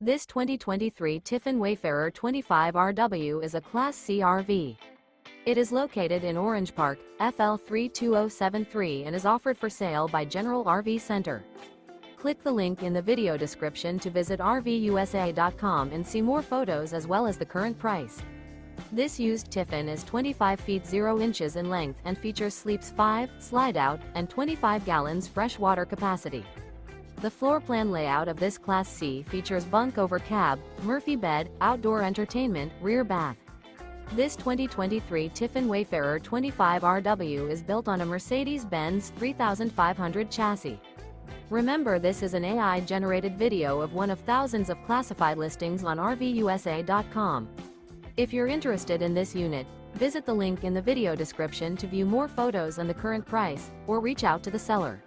This 2023 Tiffin Wayfarer 25RW is a Class C RV. It is located in Orange Park, FL 32073 and is offered for sale by General RV Center. Click the link in the video description to visit RVUSA.com and see more photos as well as the current price. This used Tiffin is 25 feet 0 inches in length and features sleeps 5, Slideout, and 25 gallons fresh water capacity. The floor plan layout of this Class C features bunk over cab, Murphy bed, outdoor entertainment, rear bath. This 2023 Tiffin Wayfarer 25RW is built on a Mercedes-Benz 3500 chassis. Remember, this is an AI-generated video of one of thousands of classified listings on RVUSA.com. If you're interested in this unit, visit the link in the video description to view more photos and the current price, or reach out to the seller.